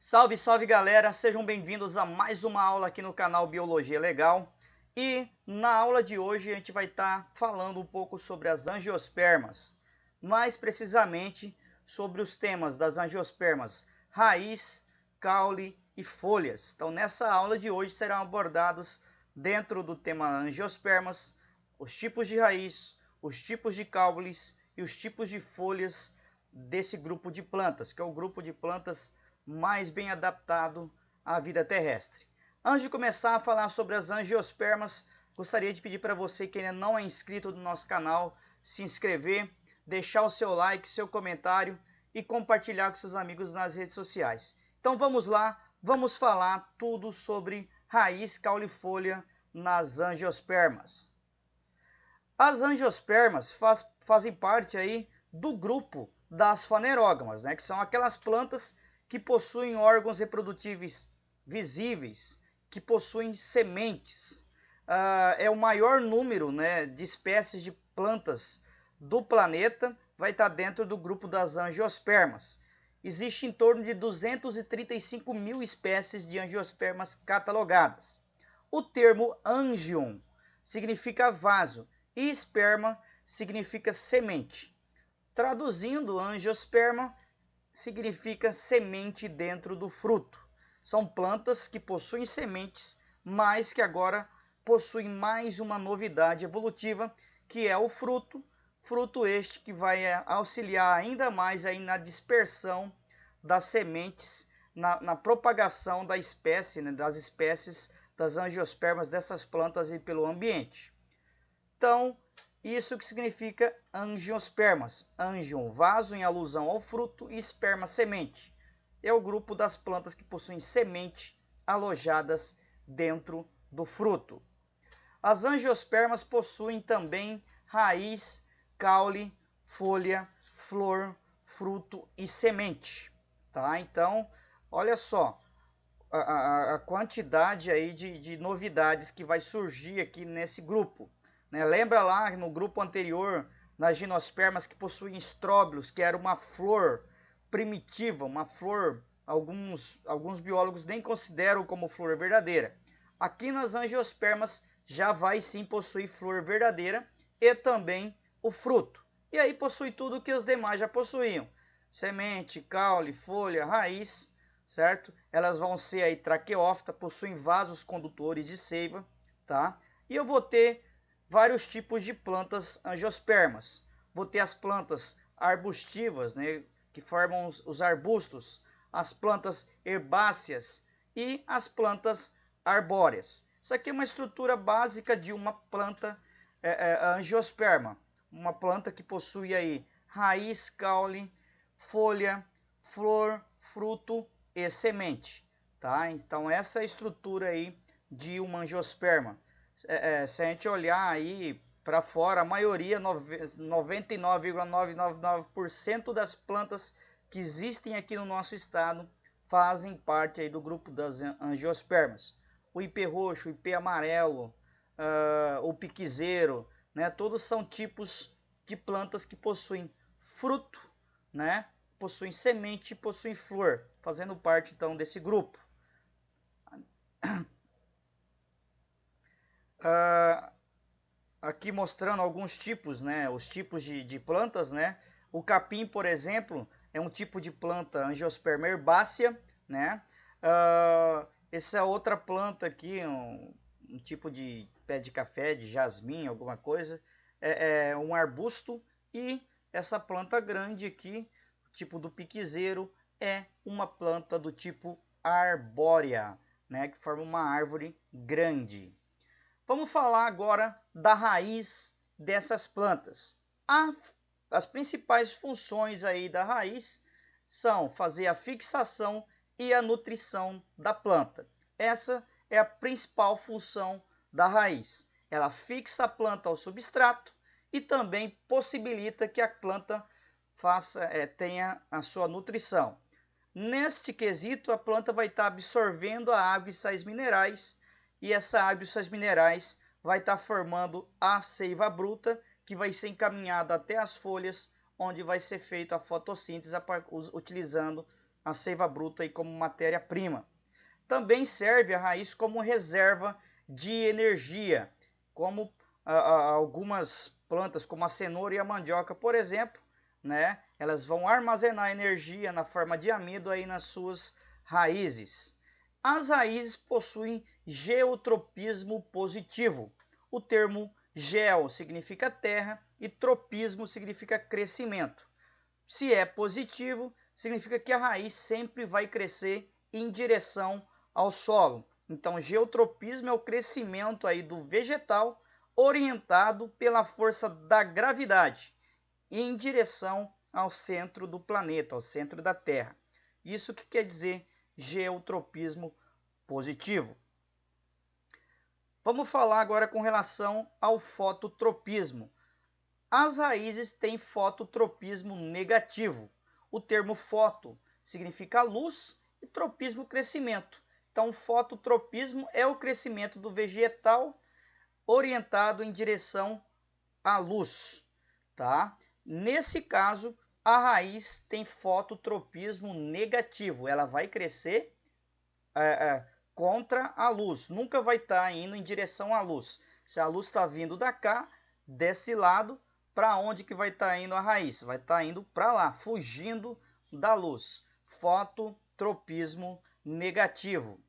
Salve, salve galera, sejam bem-vindos a mais uma aula aqui no canal Biologia Legal. E na aula de hoje a gente vai estar falando um pouco sobre as angiospermas, mais precisamente sobre os temas das angiospermas raiz, caule e folhas. Então nessa aula de hoje serão abordados dentro do tema angiospermas, os tipos de raiz, os tipos de caules e os tipos de folhas desse grupo de plantas, que é o grupo de plantas mais bem adaptado à vida terrestre. Antes de começar a falar sobre as angiospermas, gostaria de pedir para você que ainda não é inscrito no nosso canal, se inscrever, deixar o seu like, seu comentário e compartilhar com seus amigos nas redes sociais. Então vamos lá, vamos falar tudo sobre raiz, caule e folha nas angiospermas. As angiospermas fazem parte aí do grupo das fanerógamas, que são aquelas plantas que possuem órgãos reprodutíveis visíveis, que possuem sementes. É o maior número de espécies de plantas do planeta, vai estar dentro do grupo das angiospermas. Existe em torno de 235 mil espécies de angiospermas catalogadas. O termo angion significa vaso e esperma significa semente. Traduzindo, angiosperma significa semente dentro do fruto. São plantas que possuem sementes, mas que agora possuem mais uma novidade evolutiva, que é o fruto. Fruto este que vai auxiliar ainda mais aí na dispersão das sementes, na propagação da espécie, das espécies das angiospermas dessas plantas aí pelo ambiente. Então, isso que significa angiospermas. Angion, vaso em alusão ao fruto, e esperma, semente. É o grupo das plantas que possuem semente alojadas dentro do fruto. As angiospermas possuem também raiz, caule, folha, flor, fruto e semente. Tá? Então, olha só a quantidade aí de novidades que vai surgir aqui nesse grupo. Lembra lá no grupo anterior, nas gimnospermas que possuem estróbilos, que era uma flor primitiva, uma flor, alguns biólogos nem consideram como flor verdadeira. Aqui nas angiospermas já vai sim possuir flor verdadeira e também o fruto. E aí possui tudo que os demais já possuíam: semente, caule, folha, raiz, certo? Elas vão ser aí traqueófita, possuem vasos condutores de seiva, tá? E eu vou ter vários tipos de plantas angiospermas. Vou ter as plantas arbustivas, que formam os arbustos, as plantas herbáceas e as plantas arbóreas. Isso aqui é uma estrutura básica de uma planta angiosperma. Uma planta que possui aí raiz, caule, folha, flor, fruto e semente. Tá? Então essa é a estrutura aí de uma angiosperma. Se a gente olhar aí para fora, a maioria, 99,999% das plantas que existem aqui no nosso estado fazem parte aí do grupo das angiospermas. O ipê roxo, o ipê amarelo, o piquizeiro, todos são tipos de plantas que possuem fruto, possuem semente e possuem flor, fazendo parte então desse grupo. Aqui mostrando alguns tipos, os tipos de plantas, O capim, por exemplo, é um tipo de planta angiosperma herbácea, Essa é outra planta aqui, um tipo de pé de café, de jasmim, alguma coisa, é um arbusto. E essa planta grande aqui, tipo do piquizeiro, é uma planta do tipo arbórea, que forma uma árvore grande. Vamos falar agora da raiz dessas plantas. As principais funções aí da raiz são fazer a fixação e a nutrição da planta. Essa é a principal função da raiz. Ela fixa a planta ao substrato e também possibilita que a planta tenha a sua nutrição. Neste quesito, a planta vai estar absorvendo a água e sais minerais, e essa água e sais minerais vai estar formando a seiva bruta, que vai ser encaminhada até as folhas, onde vai ser feita a fotossíntese utilizando a seiva bruta aí como matéria-prima. Também serve a raiz como reserva de energia, como algumas plantas, como a cenoura e a mandioca, por exemplo, né? Elas vão armazenar energia na forma de amido aí nas suas raízes. As raízes possuem geotropismo positivo. O termo geo significa terra e tropismo significa crescimento. Se é positivo, significa que a raiz sempre vai crescer em direção ao solo. Então, geotropismo é o crescimento aí do vegetal orientado pela força da gravidade em direção ao centro do planeta, ao centro da Terra. Isso que quer dizer geotropismo positivo. Vamos falar agora com relação ao fototropismo. As raízes têm fototropismo negativo. O termo foto significa luz e tropismo crescimento. Então, fototropismo é o crescimento do vegetal orientado em direção à luz, tá? Nesse caso, a raiz tem fototropismo negativo. Ela vai crescer contra a luz. Nunca vai estar indo em direção à luz. Se a luz está vindo da cá, desse lado, para onde que vai estar indo a raiz? Vai estar indo para lá, fugindo da luz. Fototropismo negativo.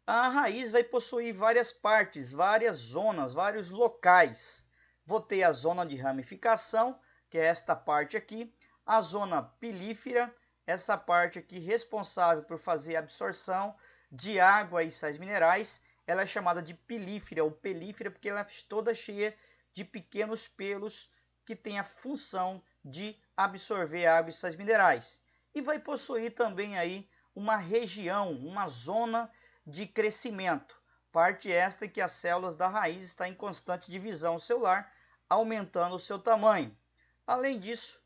A raiz vai possuir várias partes, várias zonas, vários locais. Vou ter a zona de ramificação, que é esta parte aqui. A zona pilífera, essa parte aqui responsável por fazer a absorção de água e sais minerais. Ela é chamada de pilífera ou pelífera porque ela é toda cheia de pequenos pelos que tem a função de absorver água e sais minerais. E vai possuir também aí uma região, uma zona de crescimento. Parte esta em que as células da raiz estão em constante divisão celular, aumentando o seu tamanho. Além disso,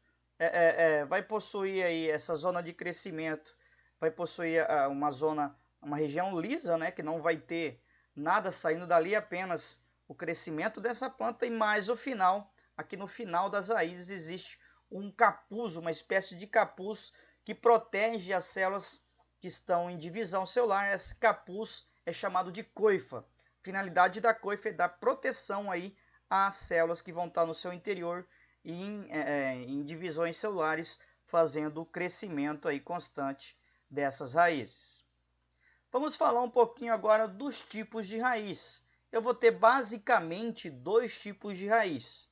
vai possuir aí essa zona de crescimento, vai possuir uma região lisa, né, que não vai ter nada saindo dali, apenas o crescimento dessa planta e mais o final. Aqui no final das raízes existe um capuz, uma espécie de capuz que protege as células que estão em divisão celular. Esse capuz é chamado de coifa. A finalidade da coifa é dar proteção aí às células que vão estar no seu interior e em divisões celulares, fazendo o crescimento aí constante dessas raízes. Vamos falar um pouquinho agora dos tipos de raiz. Eu vou ter basicamente dois tipos de raiz.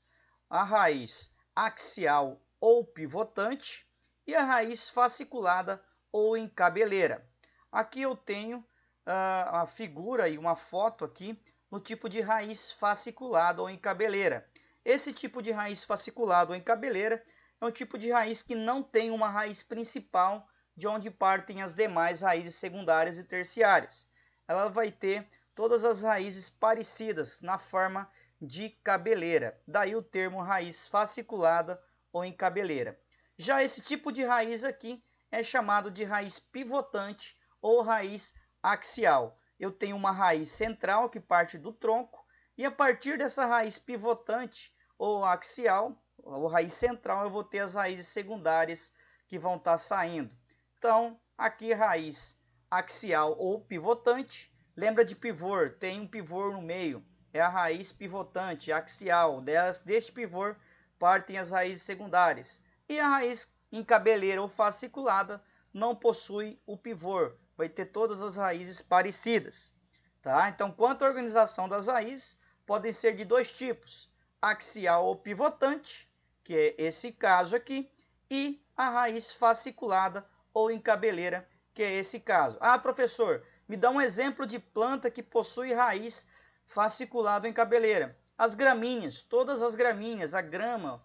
A raiz axial ou pivotante e a raiz fasciculada ou em cabeleira. Aqui eu tenho a figura e uma foto aqui no tipo de raiz fasciculada ou em cabeleira. Esse tipo de raiz fasciculada ou em cabeleira é um tipo de raiz que não tem uma raiz principal de onde partem as demais raízes secundárias e terciárias. Ela vai ter todas as raízes parecidas na forma de cabeleira. Daí o termo raiz fasciculada ou em cabeleira. Já esse tipo de raiz aqui é chamado de raiz pivotante ou raiz axial. Eu tenho uma raiz central que parte do tronco e a partir dessa raiz pivotante ou axial, ou raiz central, eu vou ter as raízes secundárias que vão estar saindo. Então, aqui raiz axial ou pivotante. Lembra de pivô? Tem um pivô no meio. É a raiz pivotante, axial. Deste pivô partem as raízes secundárias. E a raiz em cabeleira ou fasciculada não possui o pivô, vai ter todas as raízes parecidas, tá? Então, quanto à organização das raízes, podem ser de dois tipos: axial ou pivotante, que é esse caso aqui, e a raiz fasciculada ou em cabeleira, que é esse caso. Ah, professor, me dá um exemplo de planta que possui raiz fasciculada ou em cabeleira. As gramíneas, todas as gramíneas, a grama,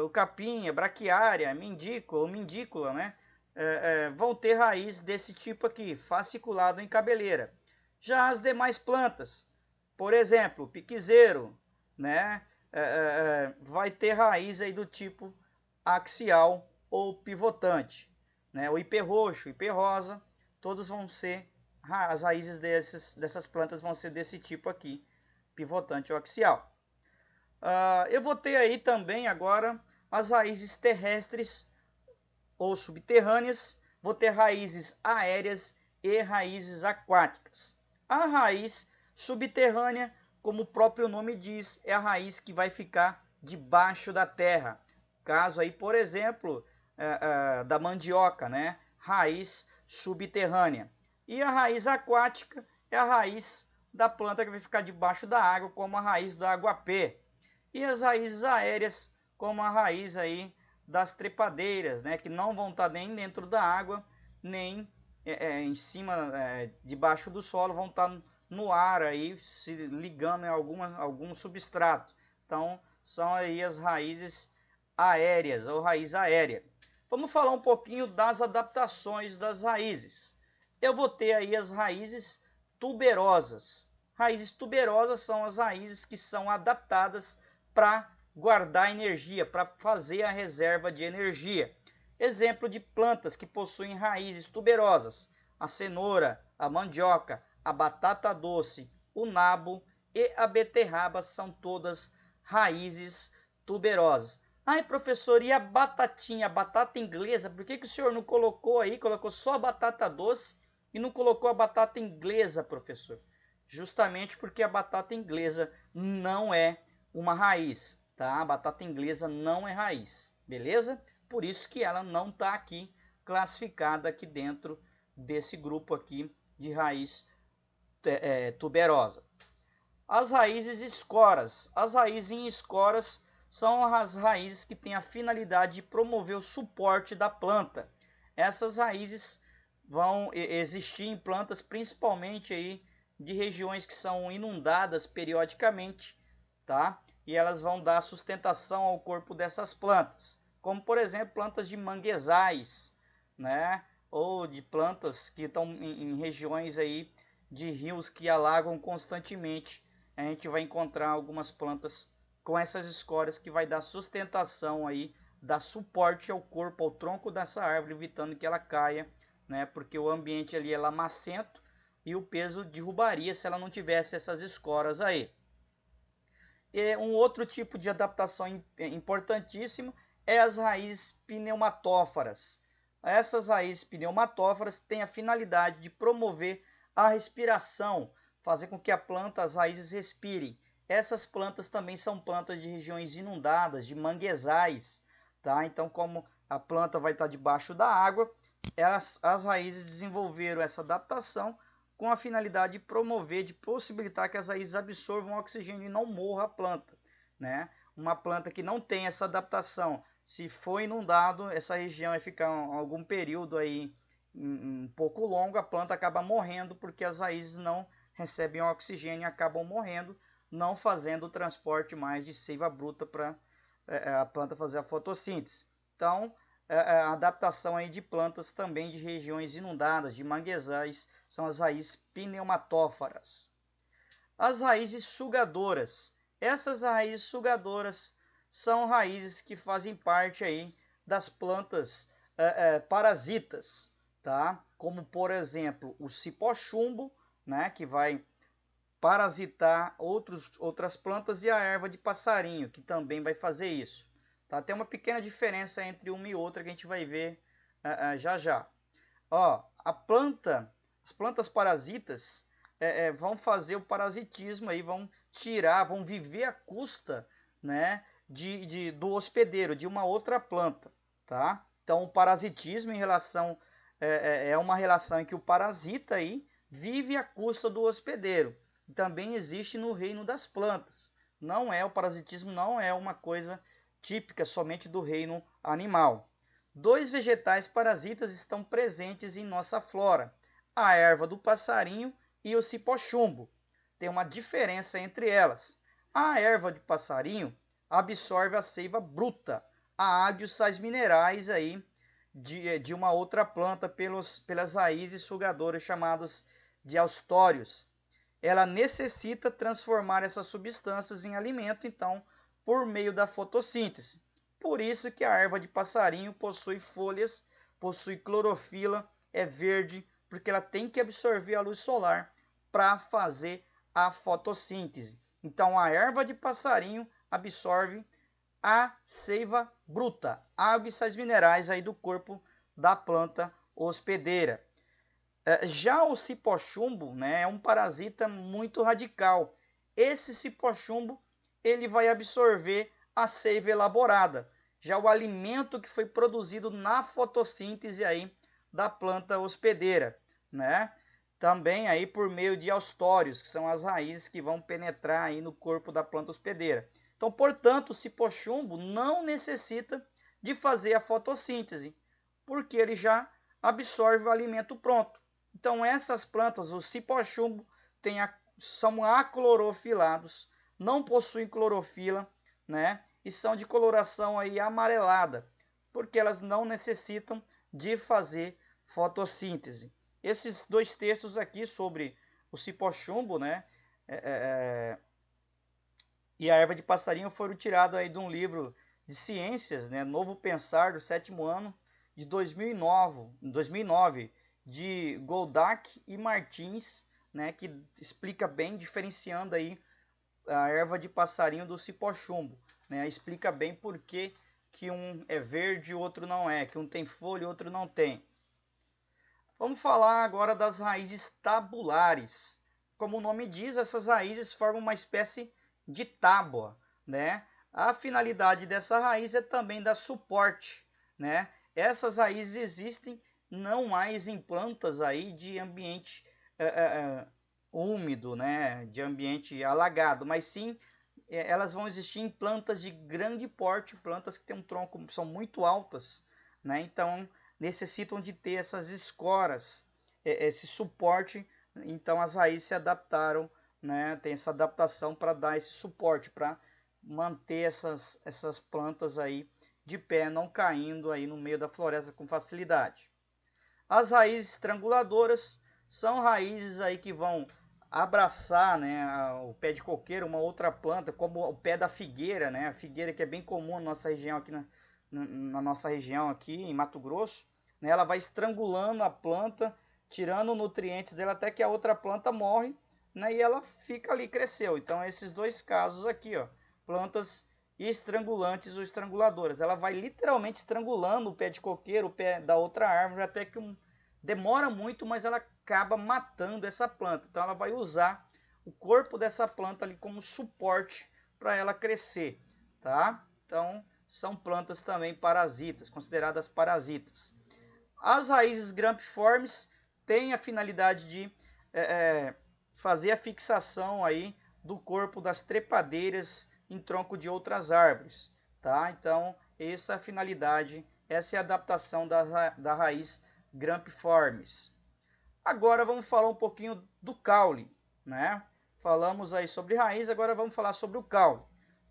o capim, a braquiária, a mindícula, né? Vão ter raiz desse tipo aqui, fasciculado em cabeleira. Já as demais plantas, por exemplo, piquezeiro, né? Vai ter raiz aí do tipo axial ou pivotante, né? O ipê roxo, ipê rosa, todos vão ser, as raízes dessas plantas vão ser desse tipo aqui, pivotante ou axial. Eu vou ter aí também agora as raízes terrestres ou subterrâneas, vou ter raízes aéreas e raízes aquáticas. A raiz subterrânea, como o próprio nome diz, é a raiz que vai ficar debaixo da terra. Caso aí, por exemplo, da mandioca, né? Raiz subterrânea. E a raiz aquática é a raiz da planta que vai ficar debaixo da água, como a raiz do aguapé. E as raízes aéreas, como a raiz aí das trepadeiras, né? Que não vão estar nem dentro da água, nem em cima, debaixo do solo, vão estar no ar aí, se ligando em algum substrato. Então, são aí as raízes aéreas ou raiz aérea. Vamos falar um pouquinho das adaptações das raízes. Eu vou ter aí as raízes tuberosas. Raízes tuberosas são as raízes que são adaptadas para guardar energia, para fazer a reserva de energia. Exemplo de plantas que possuem raízes tuberosas: a cenoura, a mandioca, a batata doce, o nabo e a beterraba são todas raízes tuberosas. Ai, professor, e a batatinha, a batata inglesa, por que o senhor não colocou aí, colocou só a batata doce e não colocou a batata inglesa, professor? Justamente porque a batata inglesa não é uma raiz, tá? A batata inglesa não é raiz, beleza? Por isso que ela não está aqui classificada aqui dentro desse grupo aqui de raiz tuberosa. As raízes escoras. As raízes em escoras são as raízes que têm a finalidade de promover o suporte da planta. Essas raízes vão existir em plantas principalmente aí de regiões que são inundadas periodicamente, tá? E elas vão dar sustentação ao corpo dessas plantas, como por exemplo plantas de manguezais, né? Ou de plantas que estão em regiões aí de rios que alagam constantemente. A gente vai encontrar algumas plantas com essas escórias que vai dar sustentação aí, dar suporte ao corpo, ao tronco dessa árvore, evitando que ela caia, né? Porque o ambiente ali é lamacento e o peso derrubaria se ela não tivesse essas escoras aí. E um outro tipo de adaptação importantíssimo é as raízes pneumatófaras. Essas raízes pneumatófaras têm a finalidade de promover a respiração, fazer com que a planta, as raízes respirem. Essas plantas também são plantas de regiões inundadas, de manguezais, tá? Então, como a planta vai estar debaixo da água, as raízes desenvolveram essa adaptação com a finalidade de promover, de possibilitar que as raízes absorvam oxigênio e não morra a planta, né? Uma planta que não tem essa adaptação, se for inundado, essa região vai ficar algum período aí um pouco longo, a planta acaba morrendo porque as raízes não recebem oxigênio e acabam morrendo, não fazendo o transporte mais de seiva bruta para a planta fazer a fotossíntese. Então, a adaptação aí de plantas também de regiões inundadas, de manguezais, são as raízes pneumatófaras. As raízes sugadoras. Essas raízes sugadoras são raízes que fazem parte aí das plantas parasitas, tá? Como por exemplo o cipó-chumbo, né? Que vai parasitar outras plantas, e a erva de passarinho, que também vai fazer isso. Tá? Tem uma pequena diferença entre uma e outra que a gente vai ver já já. Ó, as plantas parasitas vão fazer o parasitismo aí, vão tirar, vão viver à custa, né, do hospedeiro, de uma outra planta, tá? Então o parasitismo é uma relação em que o parasita aí vive à custa do hospedeiro. Também existe no reino das plantas. O parasitismo não é uma coisa típica somente do reino animal. 2 vegetais parasitas estão presentes em nossa flora: a erva do passarinho e o cipó-chumbo. Tem uma diferença entre elas. A erva de passarinho absorve a seiva bruta, a água e os sais minerais aí de uma outra planta pelas raízes sugadoras chamadas de austórios. Ela necessita transformar essas substâncias em alimento, então, por meio da fotossíntese. Por isso que a erva de passarinho possui folhas, possui clorofila, é verde, porque ela tem que absorver a luz solar para fazer a fotossíntese. Então, a erva de passarinho absorve a seiva bruta, água e sais minerais aí do corpo da planta hospedeira. Já o cipó-chumbo, né, é um parasita muito radical. Esse cipó-chumbo ele vai absorver a seiva elaborada, já o alimento que foi produzido na fotossíntese aí da planta hospedeira, né? Também aí por meio de austórios, que são as raízes que vão penetrar aí no corpo da planta hospedeira. Então, portanto, o cipó-chumbo não necessita de fazer a fotossíntese, porque ele já absorve o alimento pronto. Então, essas plantas, o cipó-chumbo, são aclorofilados, não possuem clorofila, né? E são de coloração aí amarelada, porque elas não necessitam de fazer fotossíntese. Esses dois textos aqui sobre o cipó-chumbo, né, e a erva de passarinho foram tirados aí de um livro de ciências, né, Novo Pensar, do 7º ano, de 2009, de Goldak e Martins, né, que explica bem, diferenciando aí a erva de passarinho do cipó-chumbo, né, explica bem por que um é verde e o outro não é, que um tem folha e o outro não tem. Vamos falar agora das raízes tabulares. Como o nome diz, essas raízes formam uma espécie de tábua, né? A finalidade dessa raiz é também dar suporte, né? Essas raízes existem não mais em plantas aí de ambiente úmido, né? De ambiente alagado, mas sim elas vão existir em plantas de grande porte, plantas que têm um tronco, são muito altas, né? Então necessitam de ter essas escoras, esse suporte. Então as raízes se adaptaram, né? Tem essa adaptação para dar esse suporte, para manter essas plantas aí de pé, não caindo aí no meio da floresta com facilidade. As raízes estranguladoras são raízes aí que vão abraçar, né, o pé de coqueiro, uma outra planta, como o pé da figueira, né? A figueira que é bem comum na nossa região aqui na nossa região aqui em Mato Grosso, né? Ela vai estrangulando a planta, tirando nutrientes dela até que a outra planta morre, né? E ela fica ali, cresceu. Então esses dois casos aqui, ó, plantas estrangulantes ou estranguladoras, ela vai literalmente estrangulando o pé de coqueiro, o pé da outra árvore, até que demora muito, mas ela acaba matando essa planta. Então ela vai usar o corpo dessa planta ali como suporte para ela crescer, tá? Então são plantas também parasitas, consideradas parasitas. As raízes grampiformes têm a finalidade de fazer a fixação aí do corpo das trepadeiras em tronco de outras árvores, tá? Então essa é a finalidade, essa é a adaptação da raiz grampiformes. Agora vamos falar um pouquinho do caule, né? Falamos aí sobre raiz, agora vamos falar sobre o caule.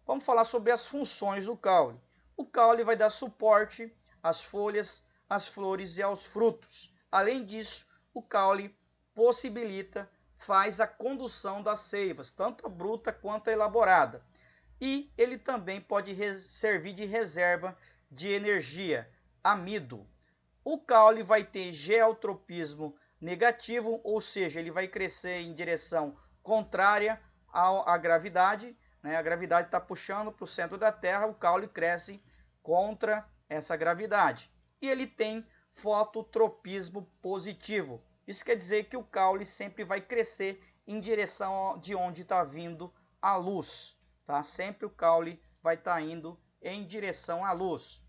Vamos falar sobre as funções do caule. O caule vai dar suporte às folhas, às flores e aos frutos. Além disso, o caule faz a condução das seivas, tanto a bruta quanto a elaborada. E ele também pode servir de reserva de energia, amido. O caule vai ter geotropismo negativo, ou seja, ele vai crescer em direção contrária à gravidade, né? A gravidade está puxando para o centro da Terra, o caule cresce contra essa gravidade. E ele tem fototropismo positivo. Isso quer dizer que o caule sempre vai crescer em direção de onde está vindo a luz, tá? Sempre o caule vai estar indo em direção à luz.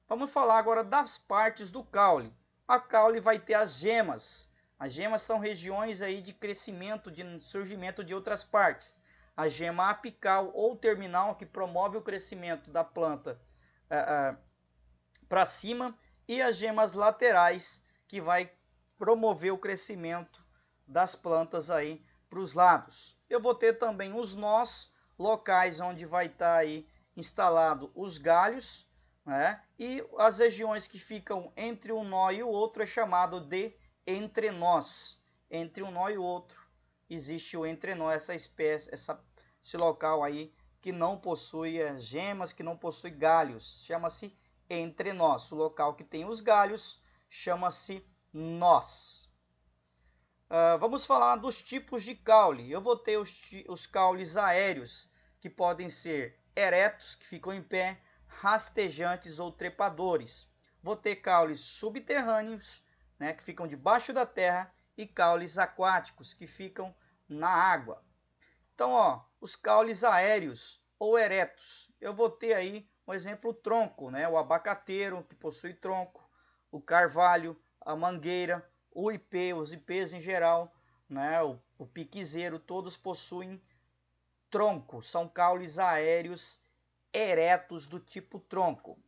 Vamos falar agora das partes do caule. A caule vai ter as gemas. As gemas são regiões aí de crescimento, de surgimento de outras partes. A gema apical ou terminal, que promove o crescimento da planta para cima, e as gemas laterais, que vai promover o crescimento das plantas aí para os lados. Eu vou ter também os nós, locais onde vai estar aí instalado os galhos, né? E as regiões que ficam entre um nó e o outro é chamado de entrenós. Entre um nó e o outro existe o entrenó, essa espécie, esse local aí que não possui gemas, que não possui galhos, chama-se entrenós. O local que tem os galhos chama-se nós. Vamos falar dos tipos de caule. Eu vou ter os caules aéreos, que podem ser eretos, que ficam em pé, rastejantes ou trepadores. vou ter caules subterrâneos, né, que ficam debaixo da terra, e caules aquáticos, que ficam na água. Então, ó, os caules aéreos ou eretos, eu vou ter aí, por exemplo, o tronco, né, o abacateiro, que possui tronco, o carvalho, a mangueira, o ipê, os ipês em geral, né, o piquizeiro, todos possuem tronco, são caules aéreos eretos do tipo tronco.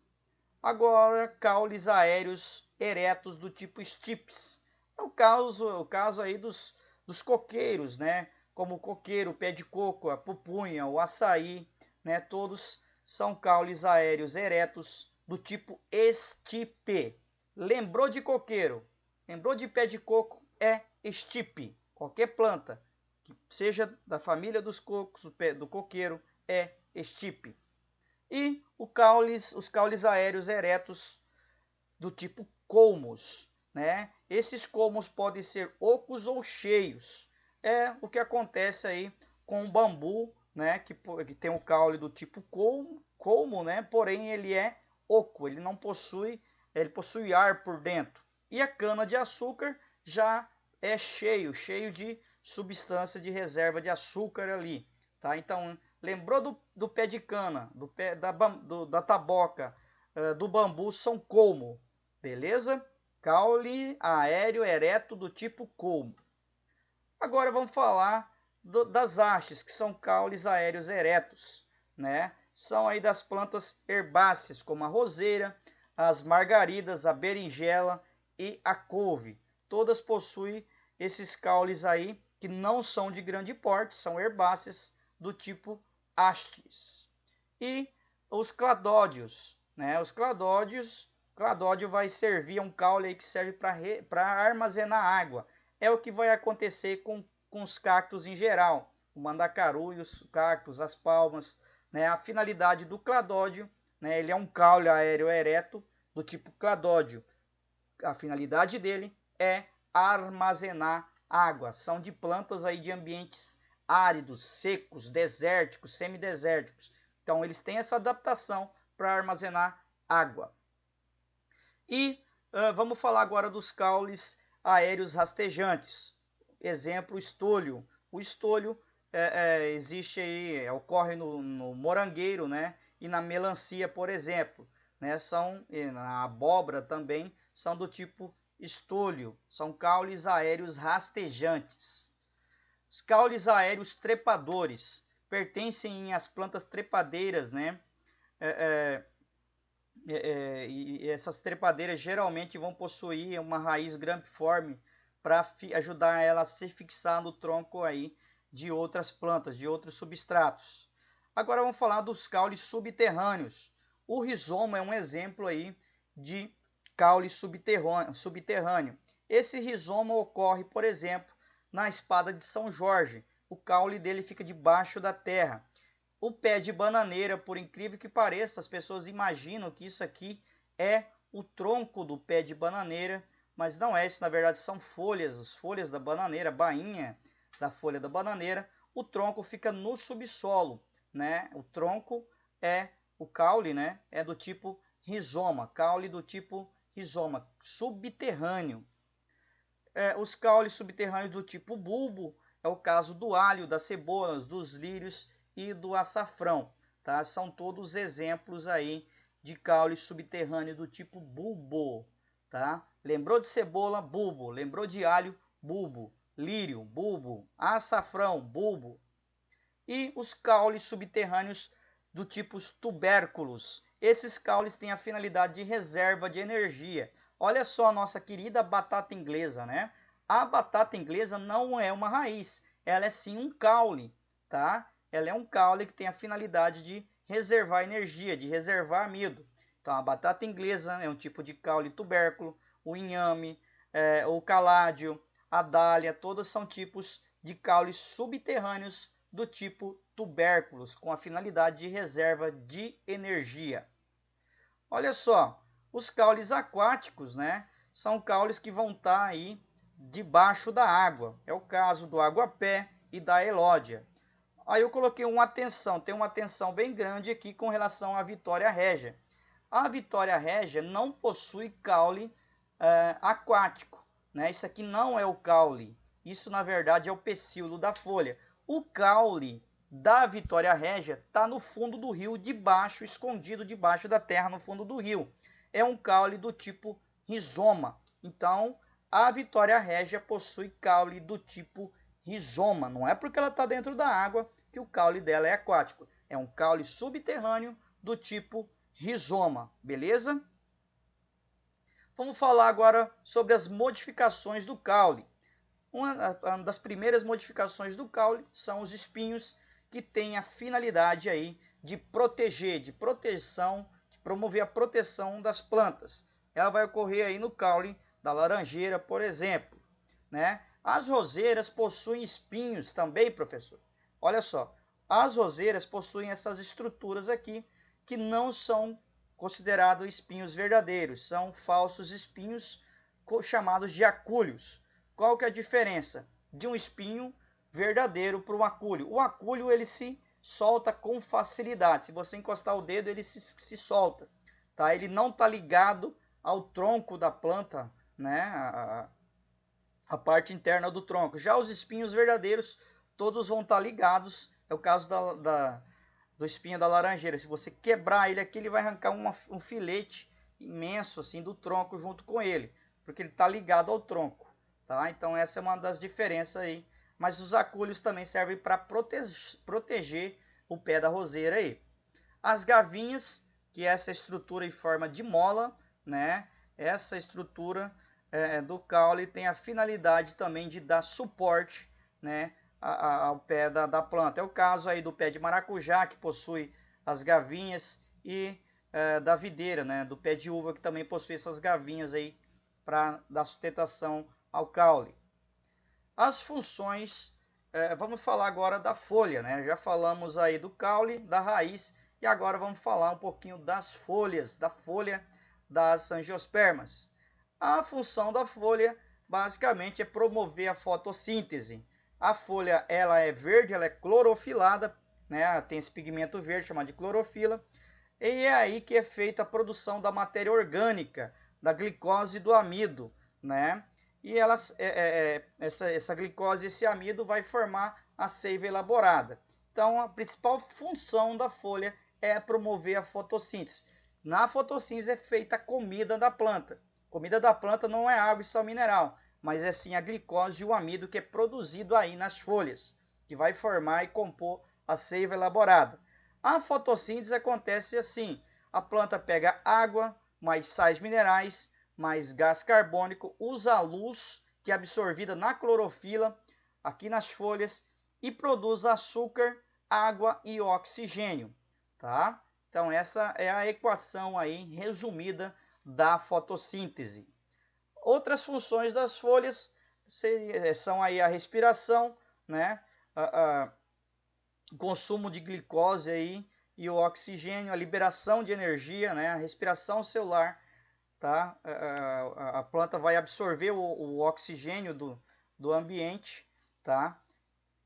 Agora, caules aéreos eretos do tipo stipes. É o caso aí dos coqueiros, né? Como o coqueiro, o pé de coco, a pupunha, o açaí, né? Todos são caules aéreos eretos do tipo estipe. Lembrou de coqueiro? Lembrou de pé de coco? É estipe. Qualquer planta que seja da família dos cocos, do coqueiro, é estipe. E os caules aéreos eretos do tipo colmos, né? Esses colmos podem ser ocos ou cheios. É o que acontece aí com o bambu, né? Que tem o caule do tipo colmo, né? Porém ele é oco, ele não possui, ele possui ar por dentro. E a cana de açúcar já é cheio de substância de reserva de açúcar ali, tá? Então, lembrou do pé de cana, do pé da taboca, do bambu, são colmo, beleza? Caule aéreo ereto do tipo colmo. Agora vamos falar das hastes, que são caules aéreos eretos, né? São aí das plantas herbáceas, como a roseira, as margaridas, a berinjela e a couve. Todas possuem esses caules aí, que não são de grande porte, são herbáceas do tipo hastes. E os cladódios, né? Os cladódio vai servir, é um caule aí que serve para armazenar água. É o que vai acontecer com os cactos em geral, o mandacaru e os cactos, as palmas, né? A finalidade do cladódio, né? Ele é um caule aéreo ereto do tipo cladódio. A finalidade dele é armazenar água. São de plantas aí de ambientes áridos, secos, desérticos, semidesérticos. Então eles têm essa adaptação para armazenar água. E vamos falar agora dos caules aéreos rastejantes. Exemplo, o estolho. O estolho existe aí, ocorre no morangueiro, né? E na melancia, por exemplo. Né? Na abóbora também, são do tipo estolho. São caules aéreos rastejantes. Os caules aéreos trepadores pertencem às plantas trepadeiras, né? E essas trepadeiras geralmente vão possuir uma raiz grampiforme para ajudar ela a se fixar no tronco aí de outras plantas, de outros substratos. Agora vamos falar dos caules subterrâneos. O rizoma é um exemplo aí de caule subterrâneo. Esse rizoma ocorre, por exemplo, na espada de São Jorge. O caule dele fica debaixo da terra. O pé de bananeira, por incrível que pareça, as pessoas imaginam que isso aqui é o tronco do pé de bananeira, mas não é isso, na verdade são folhas, as folhas da bananeira, a bainha da folha da bananeira. O tronco fica no subsolo, né? O tronco o caule, né? É do tipo rizoma, caule do tipo rizoma, subterrâneo. Os caules subterrâneos do tipo bulbo é o caso do alho, das cebolas, dos lírios e do açafrão, tá? São todos exemplos aí de caule subterrâneo do tipo bulbo, tá? Lembrou de cebola, bulbo. Lembrou de alho, bulbo. Lírio, bulbo. Açafrão, bulbo. E os caules subterrâneos do tipo tubérculos. Esses caules têm a finalidade de reserva de energia. Olha só a nossa querida batata inglesa, né? A batata inglesa não é uma raiz, ela é sim um caule, tá? Ela é um caule que tem a finalidade de reservar energia, de reservar amido. Então a batata inglesa é um tipo de caule tubérculo, o inhame, o caládio, a dália, todos são tipos de caules subterrâneos do tipo tubérculos, com a finalidade de reserva de energia. Olha só, os caules aquáticos, né, são caules que vão estar aí debaixo da água. É o caso do aguapé e da elódia. Aí eu coloquei uma atenção, tem uma atenção bem grande aqui com relação à Vitória Régia. A Vitória régia não possui caule aquático, né? Isso aqui não é o caule, isso na verdade é o pecíolo da folha. O caule da Vitória régia está no fundo do rio, debaixo, escondido debaixo da terra no fundo do rio. É um caule do tipo rizoma. Então, a Vitória régia possui caule do tipo rizoma. Não é porque ela está dentro da água que o caule dela é aquático. É um caule subterrâneo do tipo rizoma, beleza? Vamos falar agora sobre as modificações do caule. Uma das primeiras modificações do caule são os espinhos, que têm a finalidade aí de proteger, de proteção, de promover a proteção das plantas. Ela vai ocorrer aí no caule da laranjeira, por exemplo, né? As roseiras possuem espinhos também, professor. Olha só, as roseiras possuem essas estruturas aqui que não são considerados espinhos verdadeiros, são falsos espinhos chamados de acúlios. Qual que é a diferença de um espinho verdadeiro para um acúlio? O acúlio ele se solta com facilidade. Se você encostar o dedo, ele se solta. Tá? Ele não está ligado ao tronco da planta, né? A parte interna do tronco. Já os espinhos verdadeiros, todos vão estar ligados. É o caso do espinho da laranjeira. Se você quebrar ele aqui, ele vai arrancar um filete imenso assim do tronco junto com ele, porque ele está ligado ao tronco. Tá? Então essa é uma das diferenças aí. Mas os acúlios também servem para proteger o pé da roseira aí. As gavinhas, que é essa estrutura em forma de mola, né? Essa estrutura do caule tem a finalidade também de dar suporte, né, ao pé da planta. É o caso aí do pé de maracujá, que possui as gavinhas, e da videira, né, do pé de uva, que também possui essas gavinhas aí para dar sustentação ao caule. As funções, vamos falar agora da folha, né? Já falamos aí do caule, da raiz, e agora vamos falar um pouquinho das folhas, da folha das angiospermas. A função da folha basicamente é promover a fotossíntese. A folha ela é verde, ela é clorofilada, né? Tem esse pigmento verde chamado de clorofila, e é aí que é feita a produção da matéria orgânica, da glicose e do amido, né? E essa glicose e esse amido vai formar a seiva elaborada. Então, a principal função da folha é promover a fotossíntese. Na fotossíntese é feita a comida da planta. A comida da planta não é água e sal mineral, mas é sim a glicose e o amido que é produzido aí nas folhas, que vai formar e compor a seiva elaborada. A fotossíntese acontece assim: a planta pega água, mais sais minerais, mais gás carbônico, usa a luz que é absorvida na clorofila, aqui nas folhas, e produz açúcar, água e oxigênio, tá? Então essa é a equação aí resumida da fotossíntese. Outras funções das folhas são aí a respiração, né? O consumo de glicose aí e o oxigênio, a liberação de energia, né? A respiração celular. Tá? A planta vai absorver o oxigênio do ambiente, tá?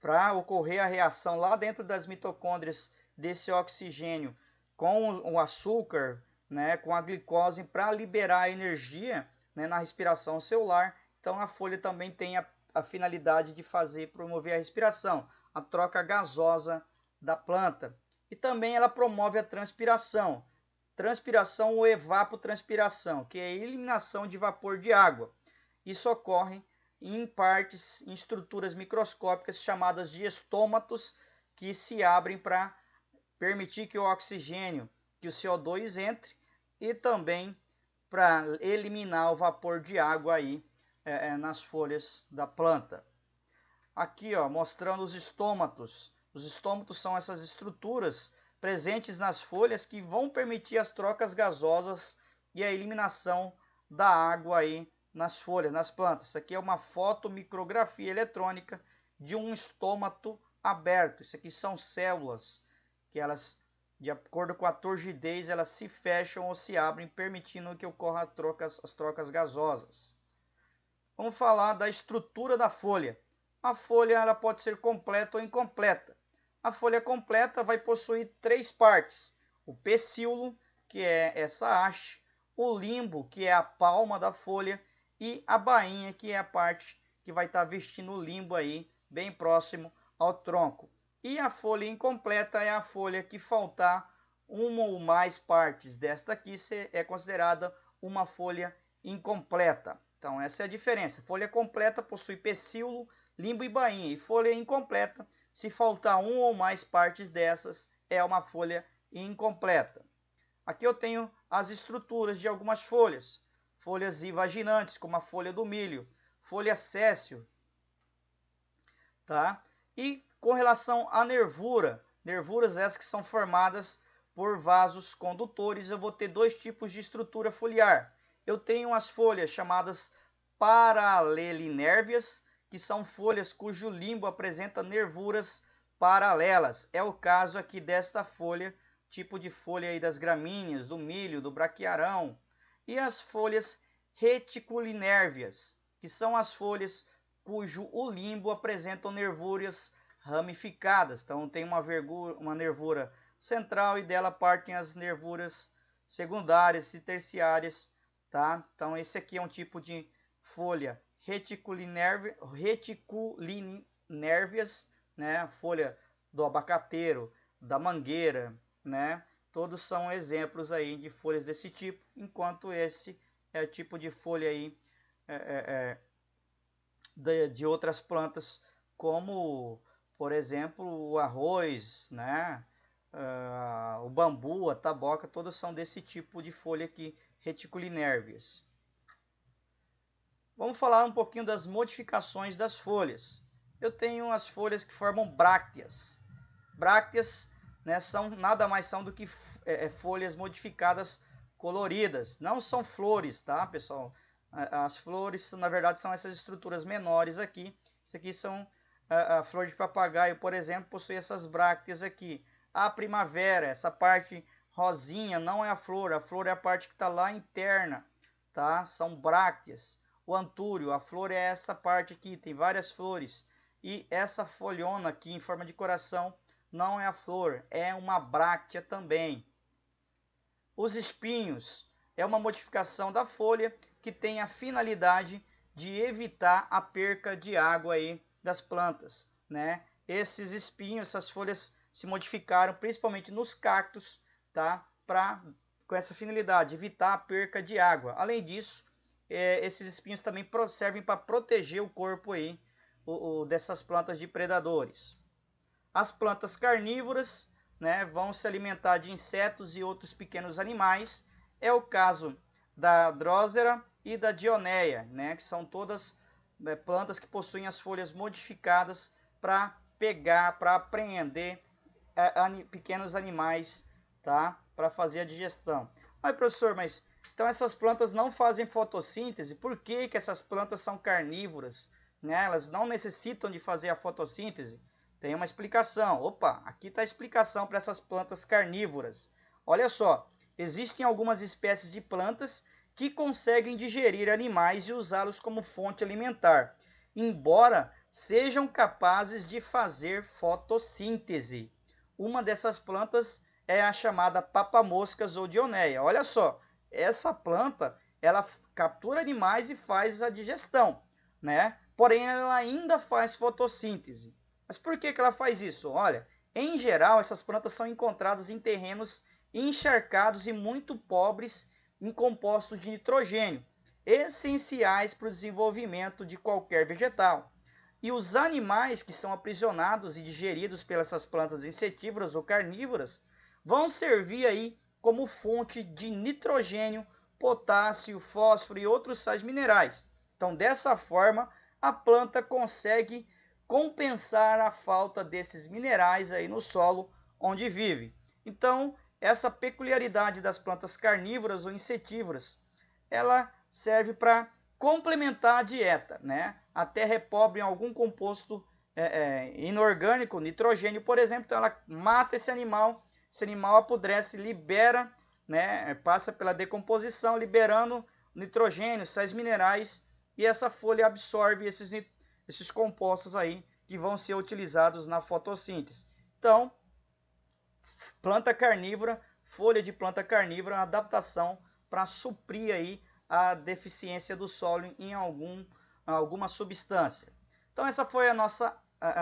Para ocorrer a reação lá dentro das mitocôndrias desse oxigênio com o açúcar, né? Com a glicose, para liberar a energia, né? Na respiração celular. Então a folha também tem a finalidade de promover a respiração, a troca gasosa da planta. E também ela promove a transpiração. Transpiração ou evapotranspiração, que é a eliminação de vapor de água. Isso ocorre em partes, em estruturas microscópicas chamadas de estômatos, que se abrem para permitir que o oxigênio, que o CO2 entre, e também para eliminar o vapor de água aí nas folhas da planta. Aqui, ó, mostrando os estômatos. Os estômatos são essas estruturas presentes nas folhas que vão permitir as trocas gasosas e a eliminação da água aí nas folhas, nas plantas. Isso aqui é uma fotomicrografia eletrônica de um estômato aberto. Isso aqui são células que elas, de acordo com a turgidez, elas se fecham ou se abrem, permitindo que ocorram as trocas gasosas. Vamos falar da estrutura da folha. A folha ela pode ser completa ou incompleta. A folha completa vai possuir três partes: o pecíolo, que é essa haste, o limbo, que é a palma da folha, e a bainha, que é a parte que vai estar vestindo o limbo aí, bem próximo ao tronco. E a folha incompleta é a folha que faltar uma ou mais partes desta aqui, é considerada uma folha incompleta. Então essa é a diferença. Folha completa possui pecíolo, limbo e bainha. E folha incompleta, se faltar uma ou mais partes dessas, é uma folha incompleta. Aqui eu tenho as estruturas de algumas folhas. Folhas invaginantes, como a folha do milho, folha séssil, tá? E com relação à nervura, nervuras essas que são formadas por vasos condutores, eu vou ter dois tipos de estrutura foliar. Eu tenho as folhas chamadas paralelinérvias, que são folhas cujo limbo apresenta nervuras paralelas. É o caso aqui desta folha, tipo de folha aí das gramíneas, do milho, do braquiarão. E as folhas reticulinérvias, que são as folhas cujo o limbo apresentam nervuras ramificadas. Então tem uma nervura central e dela partem as nervuras secundárias e terciárias, tá? Então esse aqui é um tipo de folha reticulinérvias, né? A folha do abacateiro, da mangueira, né? Todos são exemplos aí de folhas desse tipo, enquanto esse é o tipo de folha aí de outras plantas, como por exemplo o arroz, né? O bambu, a taboca, todos são desse tipo de folha aqui, reticulinérvias. Vamos falar um pouquinho das modificações das folhas. Eu tenho as folhas que formam brácteas. Brácteas, né, nada mais são do que folhas modificadas coloridas. Não são flores, tá, pessoal? As flores, na verdade, são essas estruturas menores aqui. Isso aqui são a flor de papagaio, por exemplo, possui essas brácteas aqui. A primavera, essa parte rosinha, não é a flor é a parte que está lá interna, tá? São brácteas. O antúrio, a flor é essa parte aqui, tem várias flores. E essa folhona aqui em forma de coração não é a flor, é uma bráctea também. Os espinhos é uma modificação da folha que tem a finalidade de evitar a perca de água aí das plantas, né? Esses espinhos, essas folhas se modificaram principalmente nos cactos, tá? Com essa finalidade, evitar a perca de água. Além disso, esses espinhos também servem para proteger o corpo aí, dessas plantas de predadores. As plantas carnívoras, né, vão se alimentar de insetos e outros pequenos animais. É o caso da Drosera e da Dioneia, né, que são todas plantas que possuem as folhas modificadas para pegar, para apreender pequenos animais, tá? Para fazer a digestão. Mas professor, mas então essas plantas não fazem fotossíntese? Por que essas plantas são carnívoras, né? Elas não necessitam de fazer a fotossíntese? Tem uma explicação. Opa, aqui está a explicação para essas plantas carnívoras. Olha só, existem algumas espécies de plantas que conseguem digerir animais e usá-los como fonte alimentar, embora sejam capazes de fazer fotossíntese. Uma dessas plantas é a chamada papamoscas ou dioneia. Olha só, essa planta, ela captura animais e faz a digestão, né? Porém, ela ainda faz fotossíntese. Mas por que ela faz isso? Olha, em geral, essas plantas são encontradas em terrenos encharcados e muito pobres em compostos de nitrogênio, essenciais para o desenvolvimento de qualquer vegetal. E os animais que são aprisionados e digeridos pelas plantas insetívoras ou carnívoras vão servir aí como fonte de nitrogênio, potássio, fósforo e outros sais minerais. Então, dessa forma, a planta consegue compensar a falta desses minerais aí no solo onde vive. Então, essa peculiaridade das plantas carnívoras ou insetívoras, ela serve para complementar a dieta, né? A terra é pobre em algum composto inorgânico, nitrogênio, por exemplo, então ela mata esse animal apodrece, libera, né? Passa pela decomposição, liberando nitrogênio, sais minerais, e essa folha absorve esses compostos aí que vão ser utilizados na fotossíntese. Então, planta carnívora folha de planta carnívora, uma adaptação para suprir aí a deficiência do solo em alguma substância. Então essa foi a nossa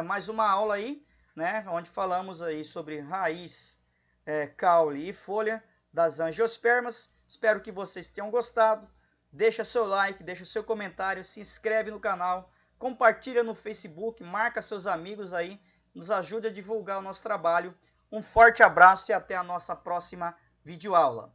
mais uma aula aí, né, onde falamos aí sobre raiz, caule e folha das angiospermas. Espero que vocês tenham gostado. Deixa seu like, deixa seu comentário, se inscreve no canal, compartilha no Facebook, marca seus amigos aí, nos ajude a divulgar o nosso trabalho. Um forte abraço e até a nossa próxima videoaula.